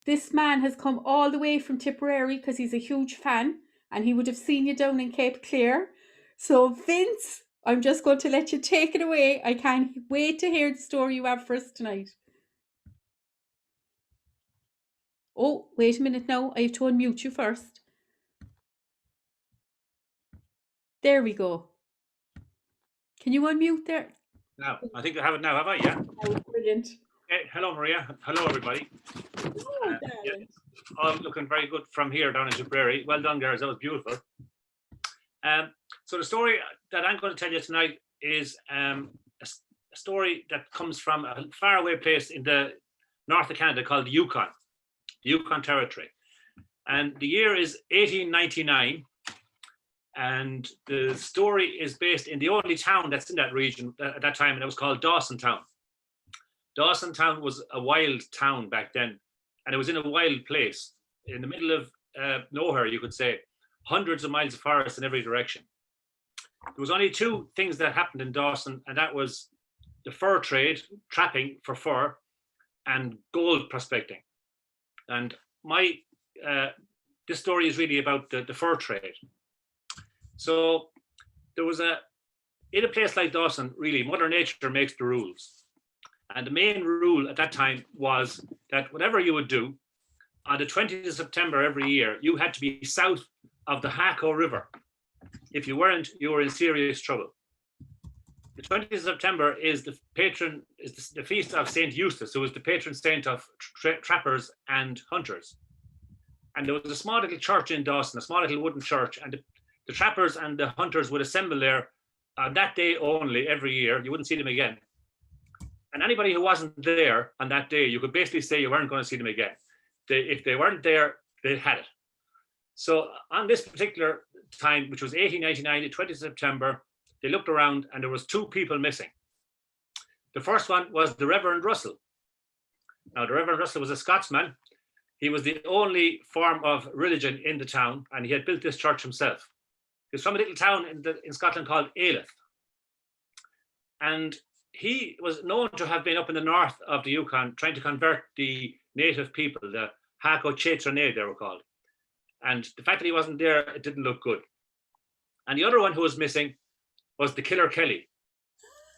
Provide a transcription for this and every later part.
this man has come all the way from Tipperary because he's a huge fan and he would have seen you down in Cape Clear. So, Vince, I'm just going to let you take it away. I can't wait to hear the story you have for us tonight. Oh, wait a minute now. I have to unmute you first. There we go. Can you unmute there? Now, I think I have it now, have I? Yeah. Oh, brilliant. Hello, Maria. Hello, everybody. Oh, Yeah, all looking very good from here down in Tipperary. Well done, girls. That was beautiful. So the story that I'm going to tell you tonight is a story that comes from a faraway place in the north of Canada called the Yukon Territory. And the year is 1899. And the story is based in the only town that's in that region at that time, and it was called Dawson Town. Dawson Town was a wild town back then, and it was in a wild place in the middle of nowhere, you could say, hundreds of miles of forest in every direction. There was only two things that happened in Dawson, and that was the fur trade, trapping for fur, and gold prospecting. And this story is really about the fur trade. So there was in a place like Dawson, really, Mother Nature makes the rules. And the main rule at that time was that whatever you would do, on the 20th of September every year, you had to be south of the Haco River. If you weren't, you were in serious trouble. The 20th of September is the feast of Saint Eustis, who was the patron saint of trappers and hunters. And there was a small little church in Dawson, a small little wooden church, and the trappers and the hunters would assemble there on that day only every year. You wouldn't see them again. And anybody who wasn't there on that day, you could basically say you weren't going to see them again. If they weren't there, they had it. So on this particular time, which was 1899, the 20th of September, they looked around and there was two people missing. The first one was the Reverend Russell. Now, the Reverend Russell was a Scotsman. He was the only form of religion in the town, and he had built this church himself. He was from a little town in Scotland called Ailith. And he was known to have been up in the north of the Yukon trying to convert the native people, the Haco Chetrane, they were called. And the fact that he wasn't there, it didn't look good. And the other one who was missing was the Killer Kelly.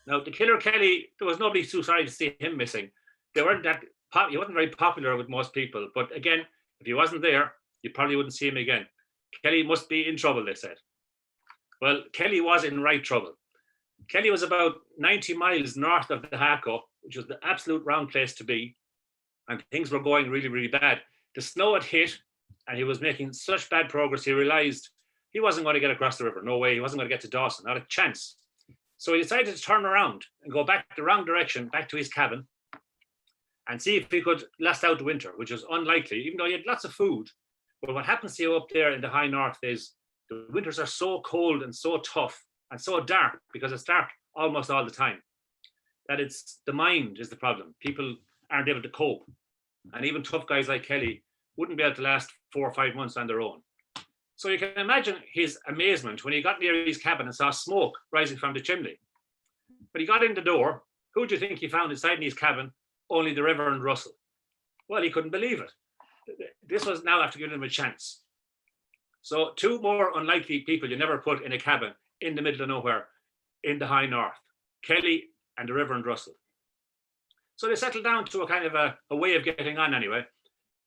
Now, the Killer Kelly, there was nobody too sorry to see him missing. He wasn't very popular with most people. But again, if he wasn't there, you probably wouldn't see him again. Kelly must be in trouble, they said. Well, Kelly was in right trouble. Kelly was about 90 miles north of the Haco, which was the absolute wrong place to be. And things were going really, really bad. The snow had hit, and he was making such bad progress, he realized he wasn't going to get across the river. No way, he wasn't going to get to Dawson, not a chance. So he decided to turn around and go back the wrong direction, back to his cabin, and see if he could last out the winter, which was unlikely, even though he had lots of food. But what happens to you up there in the high north is the winters are so cold and so tough and so dark, because it's dark almost all the time, that it's the mind is the problem. People aren't able to cope. And even tough guys like Kelly wouldn't be able to last 4 or 5 months on their own. So you can imagine his amazement when he got near his cabin and saw smoke rising from the chimney. But he got in the door. Who do you think he found inside his cabin? Only the Reverend Russell. Well, he couldn't believe it. This was now after giving him a chance. So two more unlikely people you never put in a cabin in the middle of nowhere in the high north, Kelly and the Reverend Russell. So they settled down to a kind of a way of getting on anyway.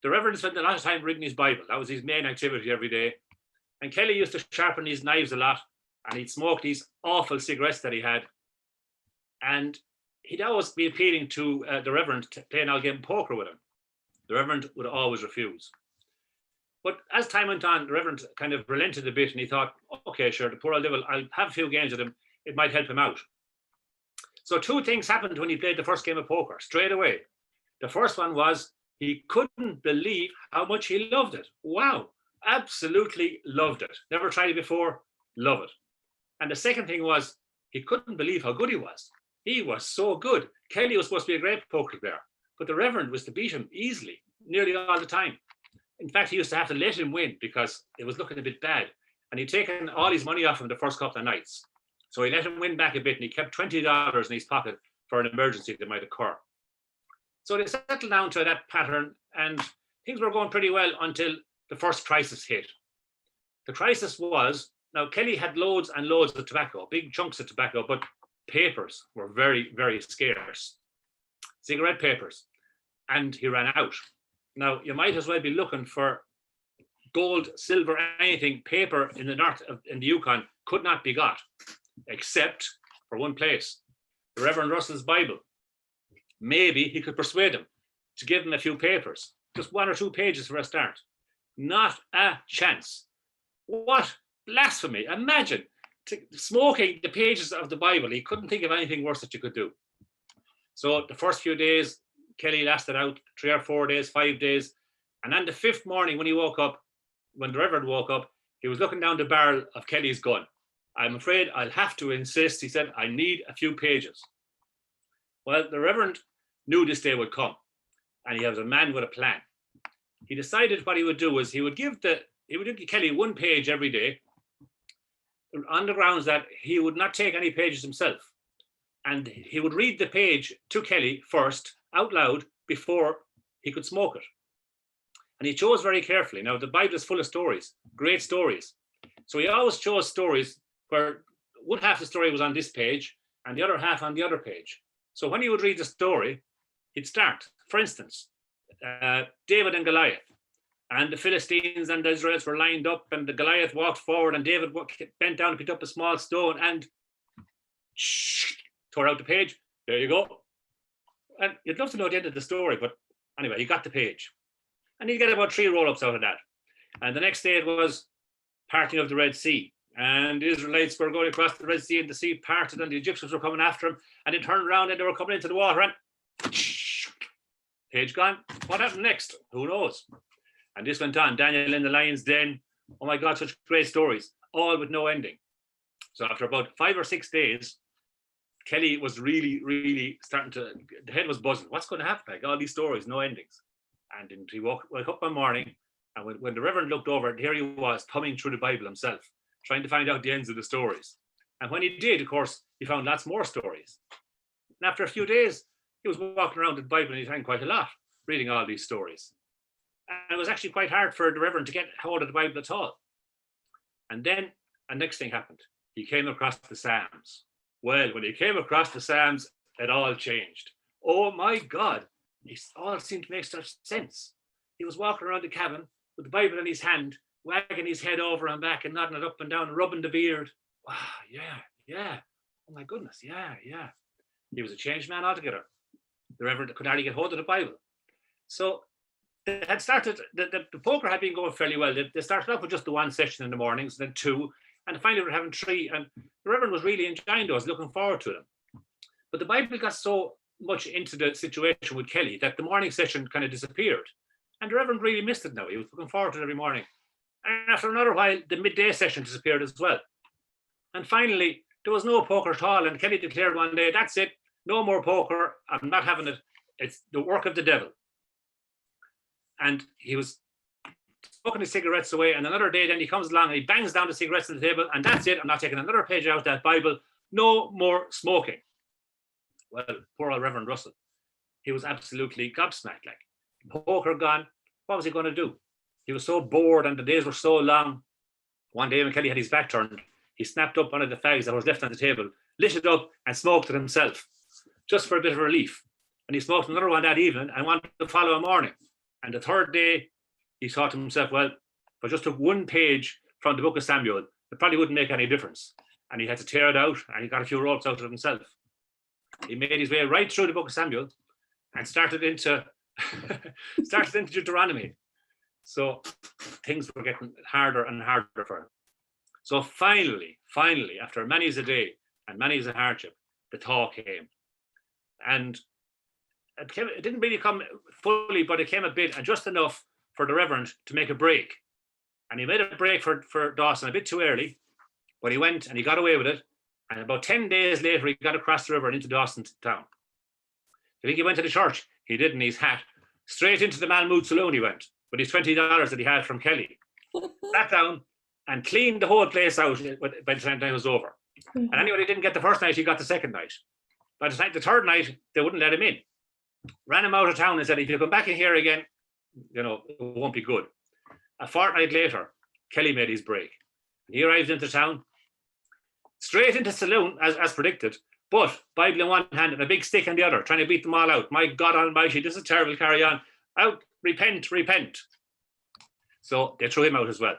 The Reverend spent a lot of time reading his Bible. That was his main activity every day. And Kelly used to sharpen his knives a lot, and he'd smoke these awful cigarettes that he had. And he'd always be appealing to the Reverend to play an old game of poker with him. The Reverend would always refuse. But as time went on, the Reverend kind of relented a bit, and he thought, okay, sure, the poor old devil, I'll have a few games with him. It might help him out. So two things happened when he played the first game of poker, straight away. The first one was he couldn't believe how much he loved it. Wow, absolutely loved it. Never tried it before, love it. And the second thing was he couldn't believe how good he was. He was so good. Kelly was supposed to be a great poker player, but the Reverend was to beat him easily, nearly all the time. In fact, he used to have to let him win because it was looking a bit bad. And he'd taken all his money off him the first couple of nights. So he let him win back a bit, and he kept $20 in his pocket for an emergency that might occur. So they settled down to that pattern, and things were going pretty well until the first crisis hit. The crisis was, now Kelly had loads and loads of tobacco, big chunks of tobacco, but papers were very, very scarce. Cigarette papers. And he ran out. Now, you might as well be looking for gold, silver, anything. Paper in the north, in the Yukon, could not be got, except for one place, the Reverend Russell's Bible. Maybe he could persuade him to give him a few papers, just 1 or 2 pages for a start. Not a chance. What blasphemy. Imagine smoking the pages of the Bible. He couldn't think of anything worse that you could do. So the first few days, Kelly lasted out 3 or 4 days, 5 days. And on the 5th morning when he woke up, when the Reverend woke up, he was looking down the barrel of Kelly's gun. I'm afraid I'll have to insist. He said, I need a few pages. Well, the Reverend knew this day would come, and he was a man with a plan. He decided what he would do was he would give Kelly 1 page every day on the grounds that he would not take any pages himself. And he would read the page to Kelly first out loud before he could smoke it. And he chose very carefully. Now, the Bible is full of stories, great stories. So he always chose stories where one half the story was on this page and the other half on the other page. So when he would read the story, he'd start, for instance, David and Goliath. And the Philistines and the Israelites were lined up, and the Goliath walked forward, and David bent down and picked up a small stone and tore out the page. There you go. And you'd love to know the end of the story, but anyway, he got the page. And he'd get about 3 roll-ups out of that. And the next day it was parting of the Red Sea. And the Israelites were going across the Red Sea, and the sea parted, and the Egyptians were coming after him, and they turned around and they were coming into the water, and page gone. What happened next? Who knows? And this went on. Daniel in the lion's den. Oh my God, such great stories, all with no ending. So after about 5 or 6 days, Kelly was really, really starting to, the head was buzzing. What's going to happen? Like all these stories, no endings. And then he woke up one morning, and when the Reverend looked over, here he was thumbing through the Bible himself, trying to find out the ends of the stories. And when he did, of course, he found lots more stories. And after a few days, he was walking around the Bible, and he found quite a lot, reading all these stories. And it was actually quite hard for the Reverend to get hold of the Bible at all. And then a next thing happened. He came across the Psalms. Well, when he came across the Psalms, it all changed. Oh my God, it all seemed to make such sense. He was walking around the cabin with the Bible in his hand, wagging his head over and back and nodding it up and down, and rubbing the beard. Wow, yeah. Oh my goodness, yeah. He was a changed man altogether. The Reverend could hardly get hold of the Bible. So they had started, the poker had been going fairly well. They started off with just the 1 session in the mornings, then 2, and finally we're having 3. And the Reverend was really enjoying those, looking forward to them. But the Bible got so much into the situation with Kelly that the morning session kind of disappeared. And the Reverend really missed it now. He was looking forward to it every morning. And after another while, the midday session disappeared as well. And finally, there was no poker at all. And Kelly declared one day, that's it, no more poker. I'm not having it. It's the work of the devil. And he was smoking his cigarettes away. And another day, then he comes along and he bangs down the cigarettes on the table. And that's it. I'm not taking another page out of that Bible. No more smoking. Well, poor old Reverend Russell. He was absolutely gobsmacked. Like, poker gone. What was he going to do? He was so bored and the days were so long. One day when Kelly had his back turned, he snapped up one of the fags that was left on the table, lit it up and smoked it himself, just for a bit of relief. And he smoked another one that evening and wanted the following morning. And the 3rd day, he thought to himself, well, if I just took 1 page from the book of Samuel, it probably wouldn't make any difference. And he had to tear it out, and he got a few ropes out of it himself. He made his way right through the book of Samuel and started into Deuteronomy. So things were getting harder and harder for him. So finally, after many a day and many a hardship, the thaw came. And it didn't really come fully, but it came a bit, and just enough for the Reverend to make a break. And he made a break for Dawson a bit too early, but he went and he got away with it. And about 10 days later, he got across the river and into Dawson town. I think he went to the church. He did in his hat. Straight into the Malmood Saloon he went, with his $20 that he had from Kelly. Sat down and cleaned the whole place out by the time the night was over. And anyway, he didn't get the first night, he got the second night. By the 3rd night, they wouldn't let him in. Ran him out of town and said, if you come back in here again, it won't be good. A fortnight later, Kelly made his break. He arrived into town, straight into saloon, as predicted, but Bible in one hand and a big stick in the other, trying to beat them all out. My God almighty, this is terrible, carry on. Out, repent, repent. So they threw him out as well.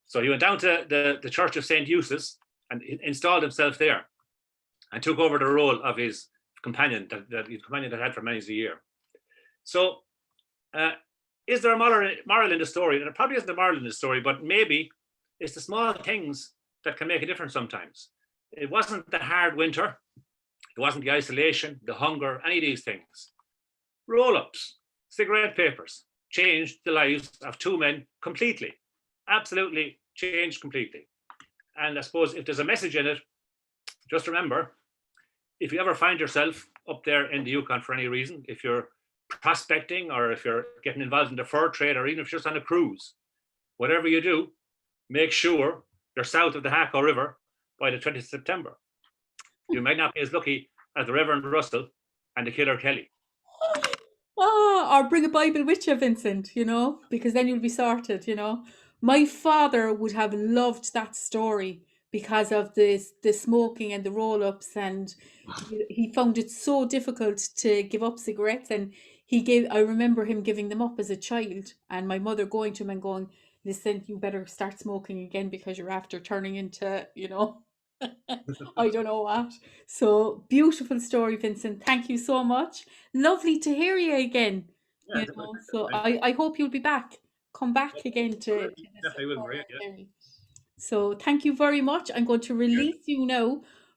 So he went down to the church of St. Eustis and installed himself there and took over the role of his companion that had for many a year. So is there a moral in the story? And there probably isn't a moral in the story, but maybe it's the small things that can make a difference sometimes. It wasn't the hard winter. It wasn't the isolation, the hunger, any of these things. Roll-ups, cigarette papers changed the lives of two men completely. Absolutely changed completely. And I suppose if there's a message in it, just remember, if you ever find yourself up there in the Yukon for any reason, if you're prospecting or if you're getting involved in the fur trade or even if you're just on a cruise, whatever you do, make sure you're south of the Haco River by the 20th of September. You might not be as lucky as the Reverend Russell and the Killer Kelly. Or bring a Bible with you, Vincent, because then you'll be sorted, My father would have loved that story because of the smoking and the roll-ups, and he found it so difficult to give up cigarettes, and I remember him giving them up as a child, and my mother going to him and going, listen, you better start smoking again because you're after turning into, I don't know what. So beautiful story, Vincent. Thank you so much. Lovely to hear you again. Yeah, So I hope you'll be back. Come back again to definitely will, Maria. Yeah. So thank you very much. I'm going to release you now